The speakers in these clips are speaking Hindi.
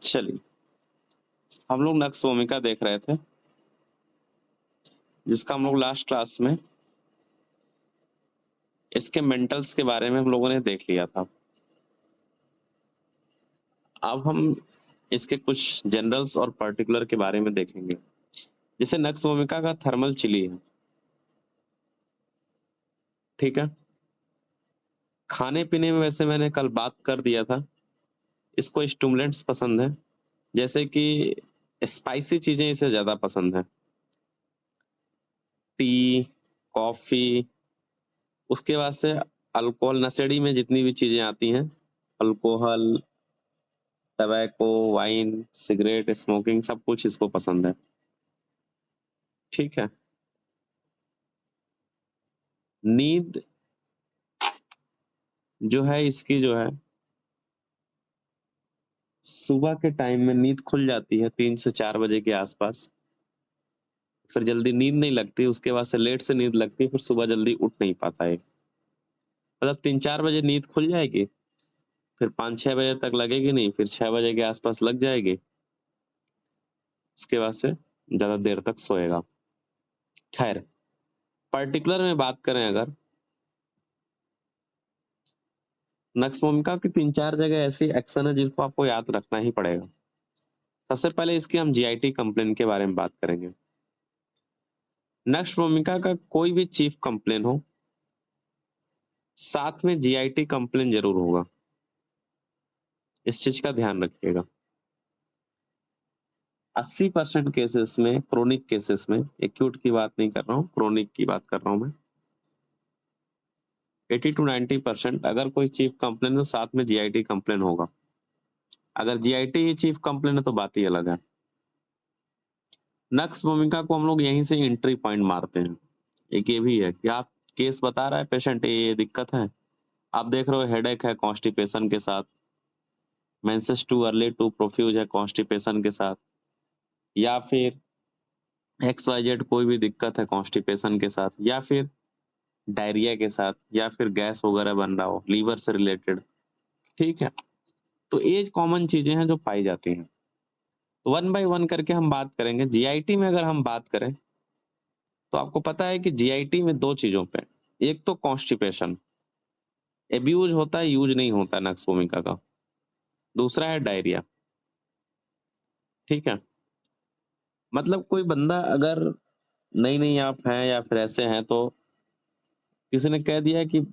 चलिए, हम लोग नक्श भूमिका देख रहे थे, जिसका हम लोग लास्ट क्लास में इसके मेंटल्स के बारे में हम लोगों ने देख लिया था। अब हम इसके कुछ जनरल्स और पर्टिकुलर के बारे में देखेंगे। जैसे नक्श भूमिका का थर्मल चिली है, ठीक है। खाने पीने में वैसे मैंने कल बात कर दिया था, इसको स्टिमुलेंट्स पसंद है, जैसे कि स्पाइसी चीजें इसे ज्यादा पसंद है, टी, कॉफी। उसके बाद से अल्कोहल, नशेड़ी में जितनी भी चीजें आती हैं, alcohol, tobacco, wine, cigarette, smoking, सब कुछ इसको पसंद है, ठीक है। नींद जो है इसकी जो है, सुबह के टाइम में नींद खुल जाती है 3 से 4 बजे के आसपास। फिर जल्दी नींद नहीं लगती, उसके बाद से लेट से नींद लगती है, फिर सुबह जल्दी उठ नहीं पाता है। मतलब 3-4 बजे नींद खुल जाएगी, फिर 5-6 बजे तक लगेगी नहीं, फिर 6 बजे के आसपास लग जाएगी, उसके बाद से ज्यादा देर तक सोएगा। खैर, पर्टिकुलर में बात करें अगर, नक्श भूमिका की 3-4 जगह ऐसी एक्शन है जिसको आपको याद रखना ही पड़ेगा। सबसे पहले इसकी हम जीआईटी कंप्लेन के बारे में बात करेंगे। नक्श भूमिका का कोई भी चीफ कंप्लेन हो, साथ में जीआईटी कंप्लेन जरूर होगा, इस चीज का ध्यान रखिएगा। 80% केसेस में, क्रोनिक केसेस में, एक्यूट की बात नहीं कर रहा हूँ, क्रोनिक की बात कर रहा हूँ मैं, 80 to 90% अगर कोई चीफ कंप्लेन हो, साथ में जीआईटी कंप्लेन होगा। अगर जीआईटी ही चीफ कंप्लेन है तो बात ही अलग है। नक्श भूमिका को हम लोग यहीं से एंट्री पॉइंट मारते हैं। एक ये भी है कि आप केस बता रहा है पेशेंट, ये दिक्कत है, आप देख रहे हो हेडेक है कॉन्स्टिपेशन के साथ, menses too early too profuse है कॉन्स्टिपेशन के साथ, या फिर XYZ कोई भी दिक्कत है कॉन्स्टिपेशन के साथ, या फिर डायरिया के साथ, या फिर गैस वगैरह बन रहा हो लीवर से रिलेटेड, ठीक है। तो एज कॉमन चीजें हैं जो पाई जाती हैं। तो वन बाय वन करके हम बात करेंगे। जीआईटी में अगर हम बात करें तो आपको पता है कि जीआईटी में 2 चीजों पे, एक तो कॉन्स्टिपेशन, एब्यूज होता है, यूज नहीं होता नक्श भूमिका का। दूसरा है डायरिया, ठीक है। मतलब कोई बंदा अगर नई नई आप हैं या फिर ऐसे हैं, तो किसी ने कह दिया कि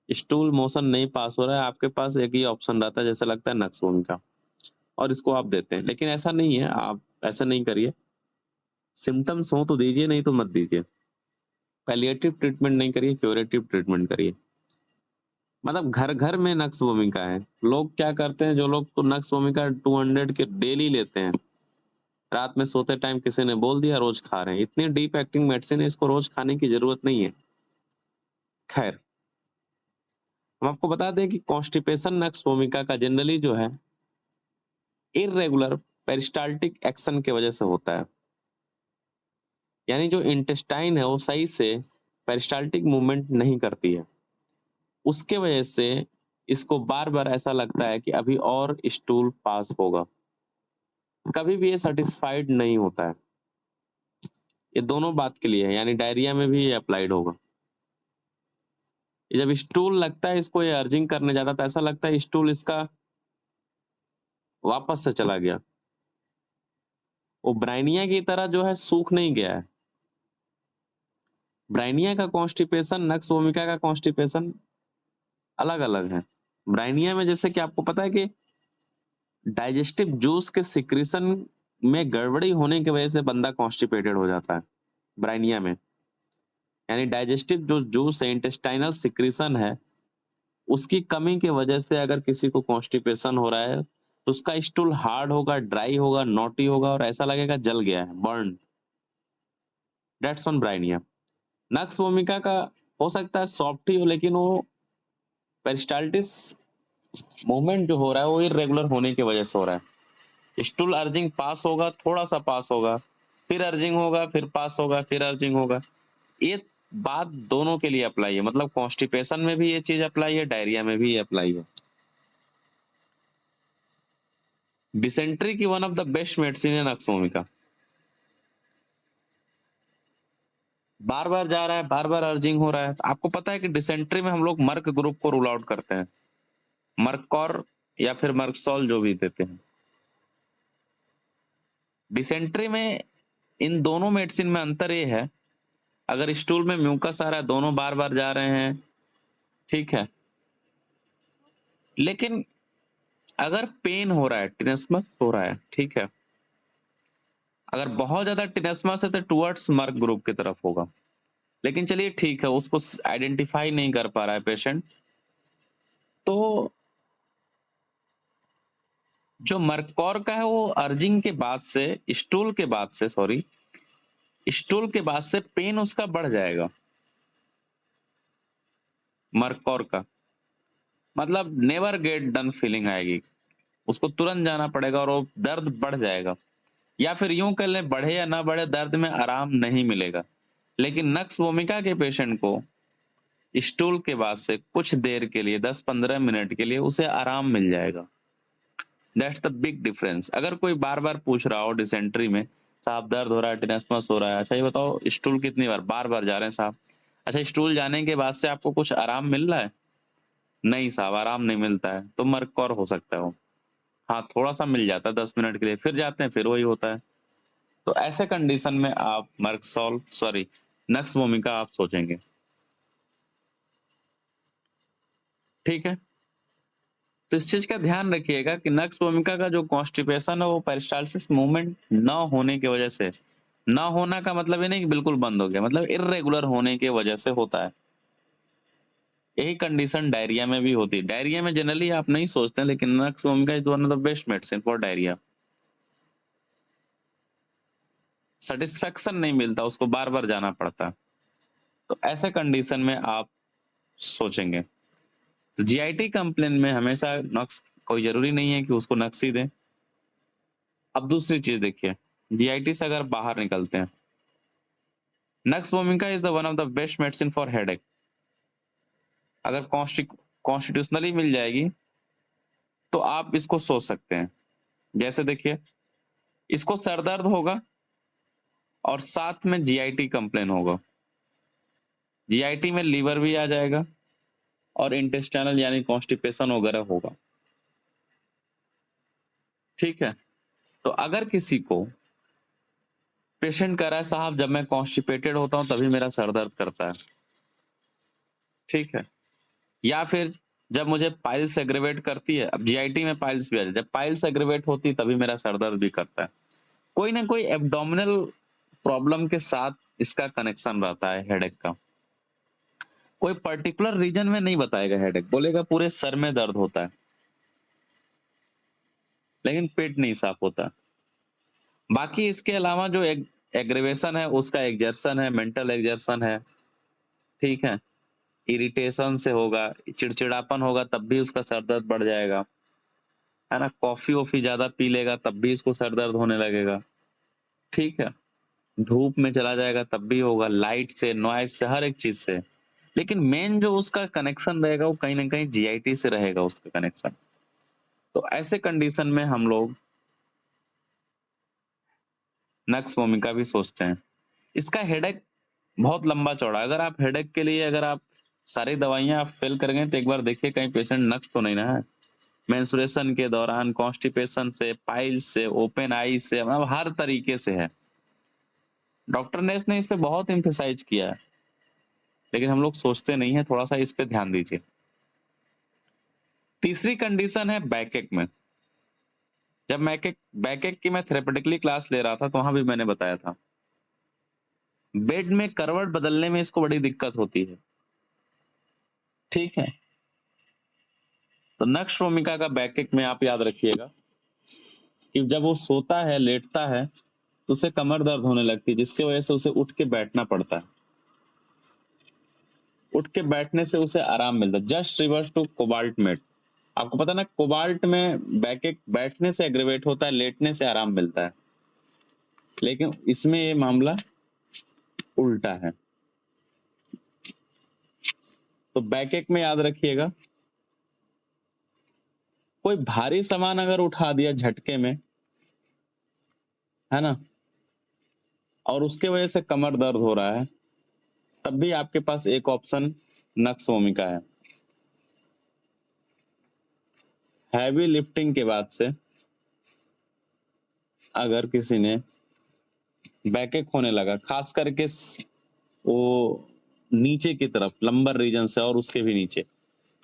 स्टूल मोशन नहीं पास हो रहा है, आपके पास एक ही ऑप्शन रहता है, जैसे लगता है नक्श भूमिका, और इसको आप देते हैं। लेकिन ऐसा नहीं है, आप ऐसा नहीं करिए। सिम्टम्स हो तो दीजिए, नहीं तो मत दीजिए। पैलिएटिव ट्रीटमेंट नहीं करिए, क्यूरेटिव ट्रीटमेंट करिए। मतलब घर घर में नक्श भूमिका है। लोग क्या करते हैं, जो लोग तो नक्श भूमिका 200 के डेली लेते हैं, रात में सोते टाइम किसी ने बोल दिया रोज खा रहे हैं। इतनी डीप एक्टिंग मेडिसिन है, इसको रोज खाने की जरूरत नहीं है। खैर, हम आपको बता दें कि कॉन्स्टिपेशन नक्श भूमिका का जनरली जो है इर्रेगुलर पेरिस्टाल्टिक एक्शन की वजह से होता है। यानी जो इंटेस्टाइन है वो सही से पेरिस्टाल्टिक मूवमेंट नहीं करती है, उसके वजह से इसको बार बार ऐसा लगता है कि अभी और स्टूल पास होगा, कभी भी ये सेटिस्फाइड नहीं होता है। ये दोनों बात के लिए है, यानी डायरिया में भी ये अप्लाइड होगा। ये जब स्टूल लगता है इसको, ये अर्जिंग करने जाता है, तो ऐसा लगता है स्टूल इसका वापस से चला गया। वो ब्राइनिया की तरह जो है सूख नहीं गया है। ब्राइनिया का कॉन्स्टिपेशन, नक्श भूमिका का कॉन्स्टिपेशन अलग अलग है। ब्राइनिया में जैसे कि आपको पता है कि डाइजेस्टिव जूस के सिक्रीशन में गड़बड़ी होने की वजह से बंदा कॉन्स्टिपेटेड हो जाता है ब्राइनिया में। यानी डाइजेस्टिव जो जूस है, इंटेस्टाइनल सिक्रीशन है, उसकी कमी की वजह से अगर किसी को कॉन्स्टिपेशन हो रहा है, तो उसका स्टूल हार्ड होगा, ड्राई होगा, नॉटी होगा, और ऐसा लगेगा जल गया है, बर्न। That's on Bryonia. नक्श भूमिका का हो सकता है सॉफ्ट ही हो, लेकिन वो पेरिस्टाल्टिस मूवमेंट जो हो रहा है वो इरेगुलर होने की वजह से हो रहा है। स्टूल अर्जिंग पास होगा, थोड़ा सा पास होगा, फिर अर्जिंग होगा, फिर पास होगा, फिर अर्जिंग होगा। ये बात दोनों के लिए अप्लाई है, मतलब कॉन्स्टिपेशन में भी ये चीज अप्लाई है, डायरिया में भी ये अप्लाई है। डिसेंट्री की one of the best medicine है नक्स वोमिका। बार बार जा रहा है, बार बार अर्जिंग हो रहा है, तो आपको पता है कि डिसेंट्री में हम लोग मर्क ग्रुप को रूल आउट करते हैं, मर्कौर या फिर मर्कसॉल जो भी देते हैं। डिसेंट्री में इन दोनों मेडिसिन में अंतर ये है, अगर स्टूल में म्यूकस आ रहा है, दोनों बार बार जा रहे हैं, ठीक है, लेकिन अगर पेन हो रहा है, टिनेस्मस हो रहा है, ठीक है, अगर बहुत ज्यादा टिनेस्मस है तो टुवर्ड्स मर्क ग्रुप की तरफ होगा। लेकिन चलिए ठीक है, उसको आइडेंटिफाई नहीं कर पा रहा है पेशेंट, तो जो मर्कौर का है वो अर्जिंग के बाद से, स्टूल के बाद से, सॉरी, स्टूल के बाद से पेन उसका बढ़ जाएगा। मर्कौर का मतलब नेवर गेट डन फीलिंग आएगी, उसको तुरंत जाना पड़ेगा और वो दर्द बढ़ जाएगा, या फिर यूं कर लें, बढ़े या ना बढ़े, दर्द में आराम नहीं मिलेगा। लेकिन नक्स वोमिका के पेशेंट को स्टूल के बाद से कुछ देर के लिए, 10-15 मिनट के लिए उसे आराम मिल जाएगा। That's the big difference. अगर कोई बार बार पूछ रहा हो डिसेंट्री में, साहब दर्द हो रहा है, टिनेस्मस हो रहा है, अच्छा ये बताओ स्टूल कितनी बार, बार बार जा रहे हैं साहब, अच्छा स्टूल जाने के बाद से आपको कुछ आराम मिल रहा है? नहीं साहब, आराम नहीं मिलता है, तो मर्कौर हो सकता है वो। हाँ, थोड़ा सा मिल जाता है 10 मिनट के लिए, फिर जाते हैं, फिर वही होता है। तो ऐसे कंडीशन में आप मर्कसॉल, सॉरी, नक्स वोमिका आप सोचेंगे, ठीक है। तो इस चीज का ध्यान रखिएगा कि नक्स वोमिका का जो कॉन्स्टिपेशन है वो पेरिस्टालसिस मूवमेंट न होने की वजह से, न होना का मतलब ये नहीं कि बिल्कुल बंद हो गया, मतलब इर्रेगुलर होने की वजह से होता है। यही कंडीशन डायरिया में भी होती है। डायरिया में जनरली आप नहीं सोचते हैं, लेकिन nux vomica is one of the best medicine for diarrhoea. Satisfaction नहीं मिलता, उसको बार बार जाना पड़ता है। तो ऐसे कंडीशन में आप सोचेंगे। तो जीआईटी कंप्लेन में हमेशा नक्स, कोई जरूरी नहीं है कि उसको नक्स ही दें। अब दूसरी चीज देखिए, जीआईटी से अगर बाहर निकलते हैं, nux vomica is the one of the best medicine for headache. अगर कॉन्स्टिट्यूशनली मिल जाएगी तो आप इसको सोच सकते हैं। जैसे देखिए, इसको सर दर्द होगा और साथ में जीआईटी कंप्लेन होगा, जीआईटी में लीवर भी आ जाएगा और इंटेस्टाइनल यानी कॉन्स्टिपेशन वगैरह होगा, ठीक है। तो अगर किसी को पेशेंट कह रहा है साहब जब मैं कॉन्स्टिपेटेड होता हूं तभी मेरा सर दर्द करता है, ठीक है, या फिर जब मुझे पाइल्स एग्रीवेट करती है, अब जीआईटी में पाइल्स भी आ जाए, जब पाइल्स एग्रीवेट होती है तभी मेरा सर दर्द भी करता है, कोई ना कोई एब्डोमिनल प्रॉब्लम के साथ इसका कनेक्शन रहता है हेडेक का। कोई पर्टिकुलर रीजन में नहीं बताएगा हेडेक, बोलेगा पूरे सर में दर्द होता है, लेकिन पेट नहीं साफ होता। बाकी इसके अलावा जो एग्रीवेशन है उसका एग्जर्सन है, मेंटल एग्जर्सन है, ठीक है, इरिटेशन से होगा, चिड़चिड़ापन होगा तब भी उसका सर दर्द बढ़ जाएगा, है ना, कॉफी वॉफी ज्यादा पी लेगा तब भी इसको सर दर्द होने लगेगा, ठीक है, धूप में चला जाएगा तब भी होगा, लाइट से, नॉइज से, हर एक चीज से। लेकिन मेन जो उसका कनेक्शन रहेगा वो कहीं ना कहीं जीआईटी से रहेगा उसका कनेक्शन। तो ऐसे कंडीशन में हम लोग नक्स वोमिका भी सोचते हैं। इसका हेडेक बहुत लंबा चौड़ा, अगर आप हेडेक के लिए, अगर आप सारी दवाइयां आप फेल करेंगे तो एक बार देखिए कहीं पेशेंट नक्स तो नहीं ना है। मेंस्ट्रुएशन के दौरान, कॉन्स्टिपेशन से, पाइल्स से, ओपन आई से, मतलब हर तरीके से है। डॉक्टर नेस ने इस पे बहुत एम्फेसाइज किया है, लेकिन हम लोग सोचते नहीं है, थोड़ा सा इस पे ध्यान दीजिए। तीसरी कंडीशन है बैकएक में। जब बैकएक की मैं थेरेपेटिकली क्लास ले रहा था तो वहां भी मैंने बताया था, बेड में करवट बदलने में इसको बड़ी दिक्कत होती है, ठीक है। तो नक्स वोमिका का बैकएक में आप याद रखिएगा कि जब वो सोता है, लेटता है, तो उसे कमर दर्द होने लगती है, जिसकी वजह से उसे उठ के बैठना पड़ता है। उठ के बैठने से उसे आराम मिलता है, just reverse to cobalt mate. आपको पता ना, कोबाल्ट में बैकएक बैठने से एग्रीवेट होता है, लेटने से आराम मिलता है, लेकिन इसमें ये मामला उल्टा है। तो बैकएक में याद रखिएगा कोई भारी सामान अगर उठा दिया झटके में, है ना, और उसके वजह से कमर दर्द हो रहा है, तब भी आपके पास एक ऑप्शन नक्स भूमिका है। हैवी लिफ्टिंग के बाद से अगर किसी ने बैकेक होने लगा, खास करके वो नीचे की तरफ लंबर रीजन से और उसके भी नीचे,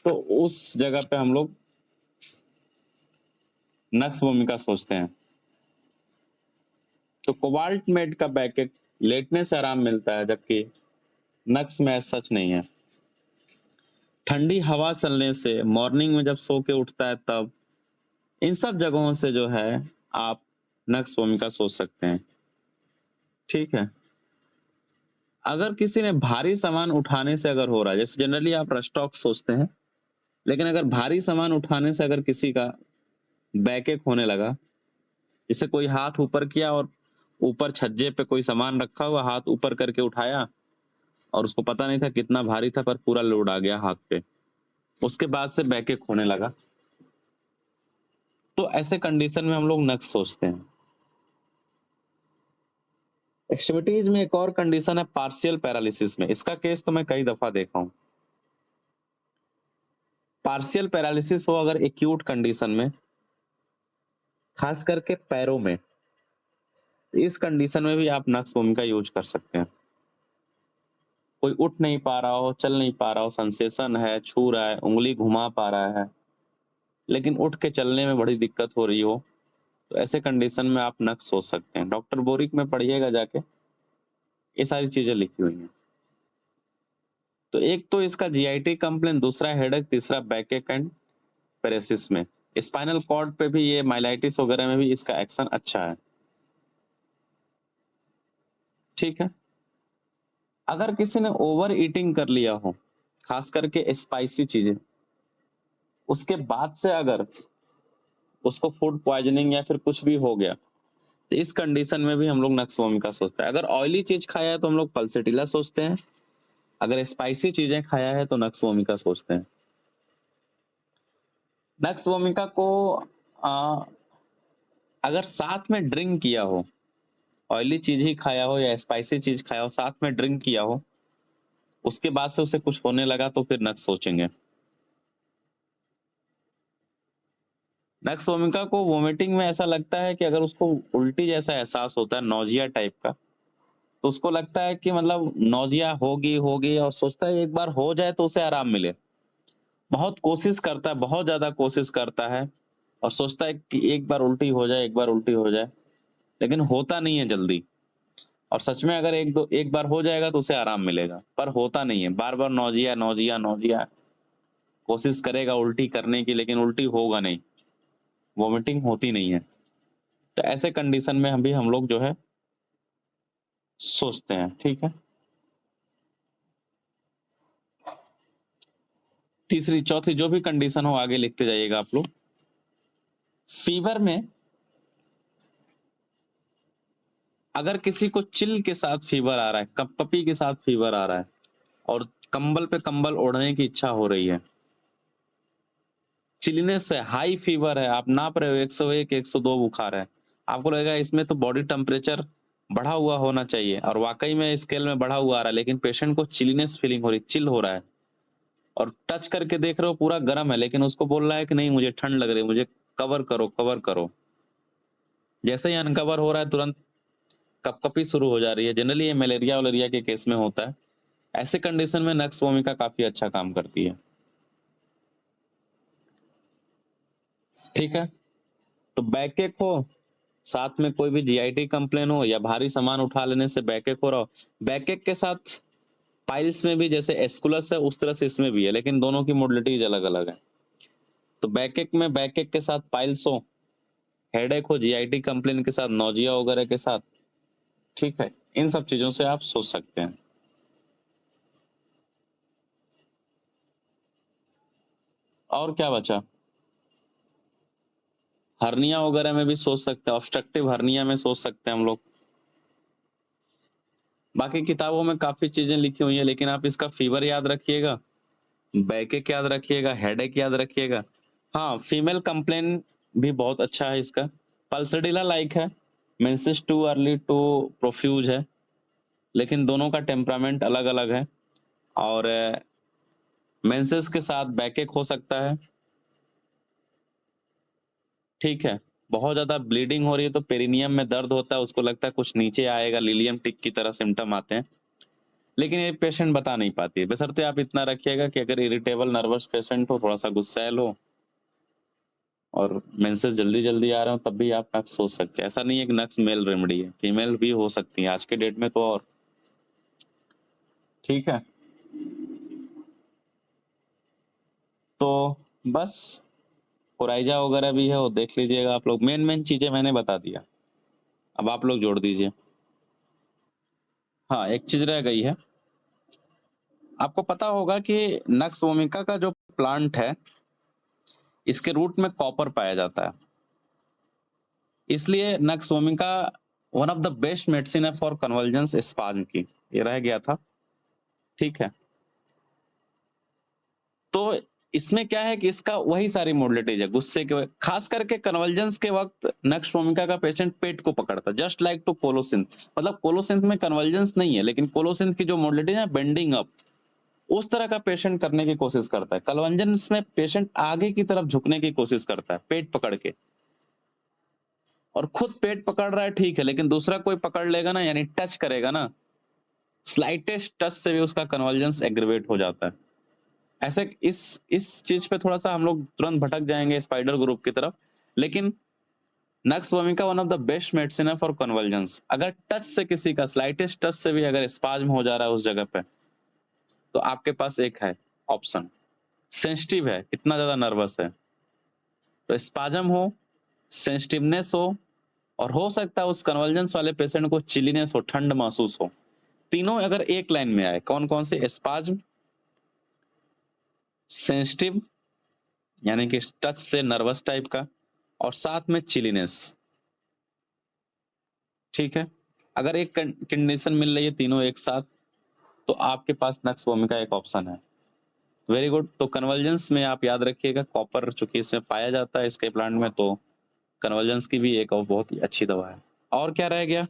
तो उस जगह पे हम लोग नक्स भूमिका सोचते हैं। तो कोबाल्ट मेड का बैकेक लेटने से आराम मिलता है, जबकि नक्स में सच नहीं है। ठंडी हवा चलने से, मॉर्निंग में जब सो के उठता है तब, इन सब जगहों से जो है आप नक्स भूमिका सोच सकते हैं। ठीक है। अगर किसी ने भारी सामान उठाने से अगर हो रहा है, जैसे जनरली आप रस्टॉक सोचते हैं, लेकिन अगर भारी सामान उठाने से अगर किसी का बैकेक होने लगा, जैसे कोई हाथ ऊपर किया और ऊपर छज्जे पे कोई सामान रखा हुआ, हाथ ऊपर करके उठाया और उसको पता नहीं था कितना भारी था, पर पूरा लोड आ गया हाथ पे, उसके बाद से बैकेक होने लगा, तो ऐसे कंडीशन में हम लोग नक्स सोचते हैं। एक्सट्रीमिटीज में एक और कंडीशन है पार्शियल पैरालिसिस में। इसका केस तो मैं कई दफा देखा हूं। पार्शियल पैरालिसिस हो अगर एक्यूट कंडीशन में, खास करके पैरों में, इस कंडीशन में भी आप नक्स भूमिका यूज कर सकते हैं। कोई उठ नहीं पा रहा हो, चल नहीं पा रहा हो, सेंसेशन है, छू रहा है, उंगली घुमा पा रहा है, लेकिन उठ के चलने में बड़ी दिक्कत हो रही हो, तो ऐसे कंडीशन में आप नक्स सोच सकते हैं। डॉक्टर बोरिक में पढ़िएगा जाके, ये सारी चीजें लिखी हुई हैं। तो एक तो इसका जीआईटी कंप्लेन, दूसरा हेडेक, तीसरा बैकएक एंड पेरेसिस में। स्पाइनल कॉर्ड पे भी, ये माइलाइटिस वगैरह में भी इसका एक्शन अच्छा है। ठीक है। अगर किसी ने ओवर ईटिंग कर लिया हो, खास करके स्पाइसी चीजें, उसके बाद से अगर उसको फूड पॉइजनिंग या फिर कुछ भी हो गया, तो इस कंडीशन में भी हम लोग नक्स भूमिका सोचते हैं। अगर ऑयली चीज खाया है तो हम लोग पल्सेटिला सोचते हैं, अगर स्पाइसी चीजें खाया है तो नक्स भूमिका सोचते हैं। नक्स भूमिका को आ, अगर साथ में ड्रिंक किया हो, ऑयली चीज ही खाया हो या स्पाइसी चीज खाया हो, साथ में ड्रिंक किया हो, उसके बाद से उसे कुछ होने लगा, तो फिर नक्स सोचेंगे। नक्स भूमिका को वोमिटिंग में ऐसा लगता है कि अगर उसको उल्टी जैसा एहसास होता है, नौजिया टाइप का, तो उसको लगता है कि मतलब नौजिया होगी होगी, और सोचता है एक बार हो जाए तो उसे आराम मिले। बहुत कोशिश करता है, बहुत ज्यादा कोशिश करता है, और सोचता है कि एक बार उल्टी हो जाए, एक बार उल्टी हो जाए, लेकिन होता नहीं है जल्दी। और सच में अगर एक बार हो जाएगा तो उसे आराम मिलेगा, पर होता नहीं है। बार बार नौजिया नौजिया नौजिया, कोशिश करेगा उल्टी करने की, लेकिन उल्टी होगा नहीं, वोमिटिंग होती नहीं है। तो ऐसे कंडीशन में हम लोग जो है सोचते हैं। ठीक है। तीसरी, चौथी, जो भी कंडीशन हो आगे लिखते जाइएगा आप लोग। फीवर में अगर किसी को चिल के साथ फीवर आ रहा है, कपकपी के साथ फीवर आ रहा है, और कंबल पे कंबल ओढ़ने की इच्छा हो रही है, चिलनेस है, हाई फीवर है, आप नाप रहे हो 101 102 बुखार है, आपको लगेगा इसमें तो बॉडी टेम्परेचर बढ़ा हुआ होना चाहिए, और वाकई में स्केल में बढ़ा हुआ आ रहा है, लेकिन पेशेंट को चिलीनेस फीलिंग हो रही, चिल हो रहा है, और टच करके देख रहे हो पूरा गर्म है, लेकिन उसको बोल रहा है कि नहीं मुझे ठंड लग रही है, मुझे कवर करो कवर करो। जैसे ही अनकवर हो रहा है, तुरंत कपकपी शुरू हो जा रही है। जनरली ये मलेरिया वलेरिया के केस में होता है। ऐसे कंडीशन में नक्स भूमिका काफी अच्छा काम करती है। ठीक है। तो बैकएक हो, साथ में कोई भी जीआईटी कंप्लेन हो, या भारी सामान उठा लेने से बैकएक हो रहा हो, बैकएक के साथ पाइल्स में भी जैसे एस्कुलस है उस तरह से इसमें भी है, लेकिन दोनों की मोडलिटीज अलग अलग है। तो बैकएक में बैकएक के साथ पाइल्स हो, हेडेक हो जीआईटी कंप्लेन के साथ, नौजिया वगैरह के साथ, ठीक है, इन सब चीजों से आप सोच सकते हैं। और क्या बचा? हर्निया वगैरह में भी सोच सकते हैं, ऑब्स्ट्रक्टिव हर्निया में सोच सकते हैं हम लोग। बाकी किताबों में काफी चीजें लिखी हुई है, लेकिन आप इसका फीवर याद रखिएगा, बैकएक याद रखिएगा, हेडेक याद रखिएगा, हाँ, फीमेल कंप्लेन भी बहुत अच्छा है इसका। पल्सडीला लाइक है, menses too early too profuse है, लेकिन दोनों का टेम्परामेंट अलग-अलग है और मेंसेस के साथ बैकएक हो सकता है, ठीक है? बहुत ज़्यादा ब्लीडिंग हो रही है तो पेरिनियम में दर्द होता है, उसको लगता है कुछ नीचे आएगा, लिलियम टिक की तरह सिम्पटम आते हैं, लेकिन ये पेशेंट बता नहीं पाती है। बशर्ते आप इतना रखिएगा कि अगर इरिटेबल नर्वस पेशेंट हो, थोड़ा-सा गुस्सैल हो और मेंसेस जल्दी-जल्दी आ रहे हो तब भी आप नक्स सोच सकते हैं। ऐसा नहीं है कि नक्स मेल रेमेडी है, फीमेल भी हो सकती है आज के डेट में तो और। ठीक है? तो बस कोराइजा वगैरह भी है, वो देख लीजिएगा आप लोग। मेन-मेन चीज़ें मैंने बता दिया, अब आप लोग जोड़ दीजिए। हाँ, एक चीज़ रह गई है, आपको पता होगा कि नक्स वोमिका का जो प्लांट है, इसके रूट में कॉपर पाया जाता है। इसलिए nux vomica one of the best medicine है फॉर कन्वर्जेंस स्पाज़्म की। ये रह गया था, ठीक है? तो इसमें क्या है कि इसका वही सारी मॉडलिटीज़ है, गुस्से के वक़्त खास करके कन्वर्जेंस के वक़्त नक्स वोमिका का पेशेंट पेट को पकड़ता है, जस्ट लाइक टू कोलोसिन। मतलब कोलोसिन में कन्वर्जेंस नहीं है, लेकिन कोलोसिन की जो मॉडलिटी है बेंडिंग अप, उस तरह का पेशेंट करने की कोशिश करता है। कन्वर्जेंस में पेशेंट आगे की तरफ झुकने की कोशिश करता है, पेट पकड़ के। और खुद पेट पकड़ रहा है ठीक है, लेकिन दूसरा कोई पकड़ लेगा ना, यानी टच करेगा ना, स्लाइटेस्ट टच से भी उसका कन्वर्जेंस एग्रीवेट हो जाता है। ऐसे इस चीज़ पे थोड़ा-सा हम लोग तुरंत भटक जाएँगे स्पाइडर ग्रुप की तरफ, लेकिन nux vomica one of the best medicine है फॉर कन्वर्जेंस। अगर टच से किसी का स्लाइटेस्ट टच से भी अगर स्पाज़्म हो जा रहा है उस जगह पे, तो आपके पास एक है ऑप्शन, सेंसिटिव है, इतना ज़्यादा नर्वस है, तो स्पाज़्म हो, सेंसिटिवनेस हो और हो सकता है उस कन्वर्जेंस वाले पेशेंट को चिलीनेस हो, ठंड महसूस हो। तीनों अगर एक लाइन में आए, कौन-कौन से? स्पाज़्म, सेंसिटिव यानी कि टच से नर्वस टाइप का और साथ में चिलीनेस, ठीक है? अगर एक कंडीशन मिल रही है तीनों एक साथ, तो आपके पास नक्स वोमिका एक ऑप्शन है। Very good. तो कन्वर्जेंस में आप याद रखिएगा कॉपर चूँकि इसमें पाया जाता है इसके प्लांट में, तो कन्वर्जेंस की भी एक और बहुत ही अच्छी दवा है। और क्या रह गया?